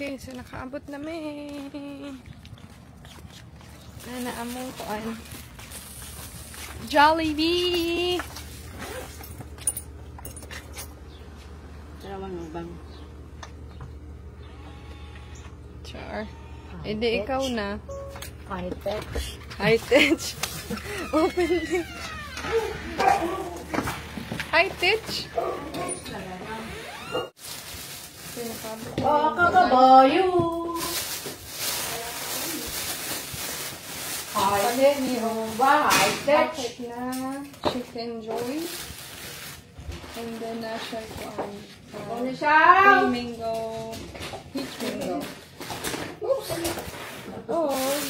Okay, so nakaabot namin. Naamong kuan. Jollibee! Tarawan mo bang? Char. Hindi, ikaw na. High touch. High touch. Open it. High touch. Oh, kakabayo! High touch na chicken joy. And then na siya kuan. Mango. Peach mango. Oh.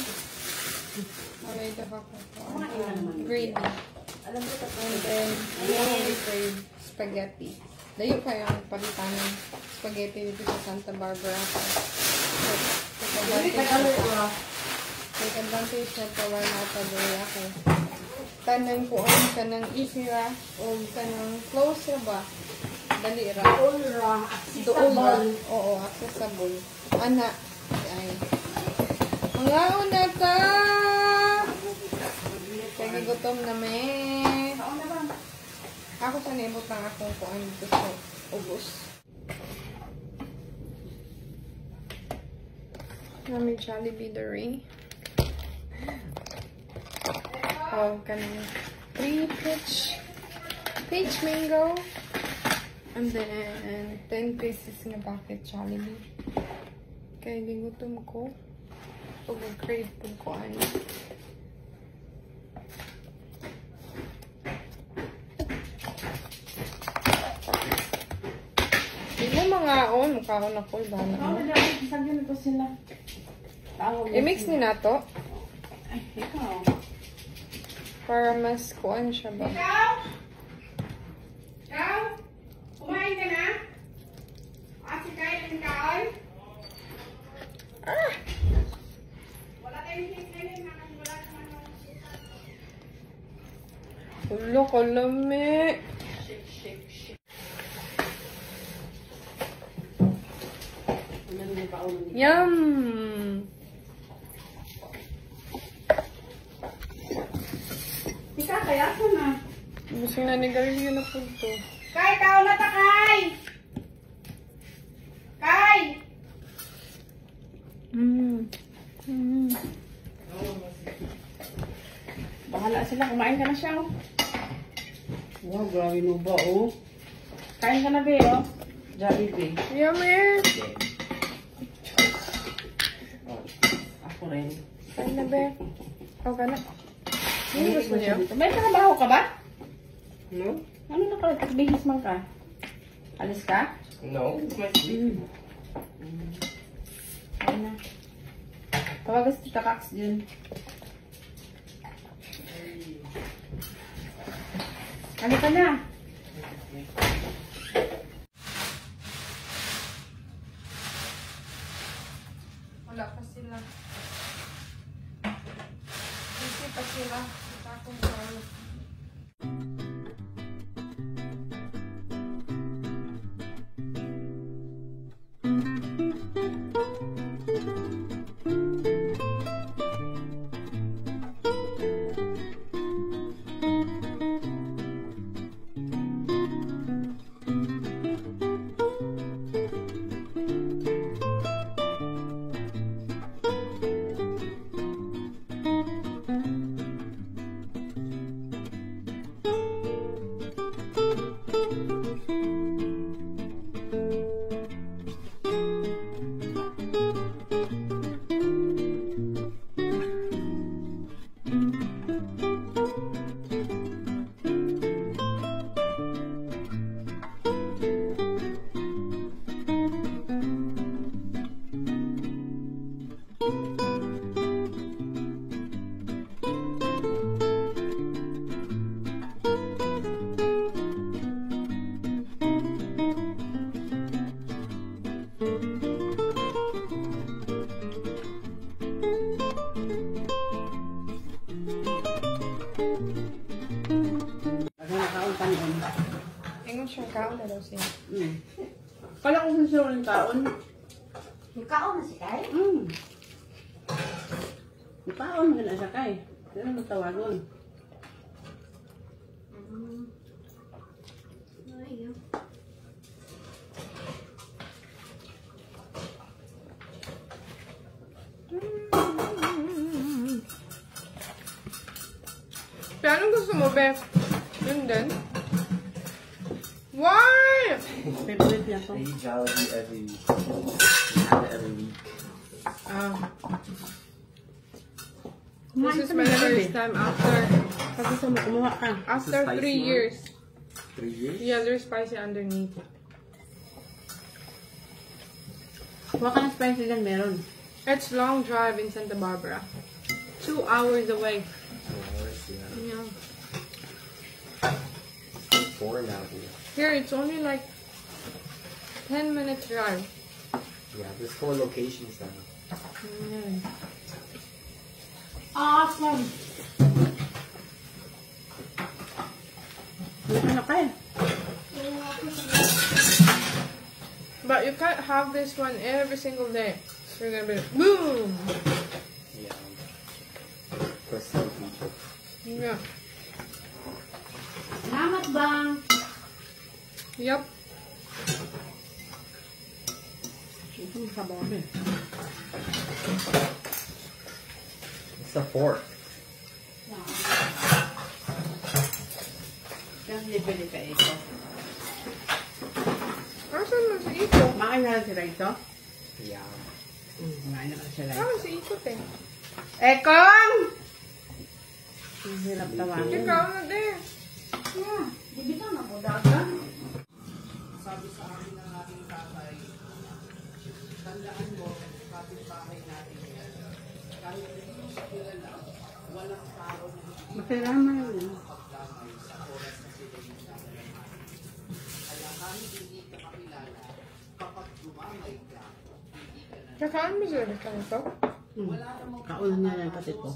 Alay, dapat ko. Gravy. And then, only crave spaghetti. Layo kayo ang palitan ng spaghetti dito sa Santa Barbara. Take advantage na ito wala na tadoy ako. Tanang kuan ka ng easy ra o ka ng close ra ba? Dali ra. Doon ra. Oo, accessible. Ana. Ay. Mga una ka! Kaya gutom na may. Ako sa nibot lang akong kuan dito sa ubos. Nami Jollibee Dory. Oh, kanang 3 peach mango. And then 10 pieces na bucket Jollibee. Kaya di gutom ko. Pag mag-crave po ko ano. Hindi mo mga mukhaon ako. Ibana mo. Sabihin ko sila. I-mix ni na to. Ay, ikaw. Para mas kuan siya ba? Ikaw? Kumain ka na? Kasi kain ng kaon? Ah! Wala tayong hit-hit na kasi wala naman ng Ulo ko lami. Shake. Yum! Ika, kaya ko na. Gusto na ni Galileo na po ito. Kay, tao na ta, Kay! Kay! Bahala sila. Kumain ka na siya, oh. Wow, grabe mo ba, oh. Kain ka na, be, oh. Jollibee. Yummy! Ako rin. Kain na ba? O ka na. Ano gusto niyo? May trabaho ka ba? No? Ano na ka? Bihis man ka? Alis ka? No, it's my sleep. Ayun na. Tawagas si Tita Kax dyan. Ano ka na? Wala pa sila. Busy pa sila. Ito akong tawag. Ingon siya kaon na daw siya. Kala ko sa siya ng taon. Ikaw na si Kay? Ipaon ka na siya kay. Pero matawagon. Ay, Kaya anong gusto mo, Beth? Yun din? Why? Favorite niya to. I eat Jollibee every week. Have it every week. This is my first time after Kasi sa kumuha ka. after It's a 3 spicy one. years. 3 years? Yeah, there's spicy underneath. Kuha ka ng spicy dyan, meron. It's long drive in Santa Barbara. 2 hours away. Yeah. 4 now, dude. Here, it's only like 10 minutes drive. Yeah, there's 4 locations now. awesome. Ano kay? But you can't have this one every single day. You're gonna be like, boom! Yeah. For some people. Yeah. Salamat bang? Yep. Ito yung sabaw kami. It's a fork. Yung libre ka ito. Asan mo si Iko? Makain na lang sila ito? Yeah. Makain na lang sila ito. Asan si Iko, te? Ekong! Ang hirap tawagin. Ikaw na, te. Yeah, di bitaw na po dagan. Sabi sa akin ng aking tatay, tandaan mo, kapit-bahay natin yan. Kahit hindi mo siya kilala, walang tao na hindi masirama yun. Pagdamay sa oras na sila yung naglalamahan. Kaya kahit hindi ka makilala, kapag dumamay ka, hindi ka na Kakaan mo sila ka nito? Kaul niya lang pati to.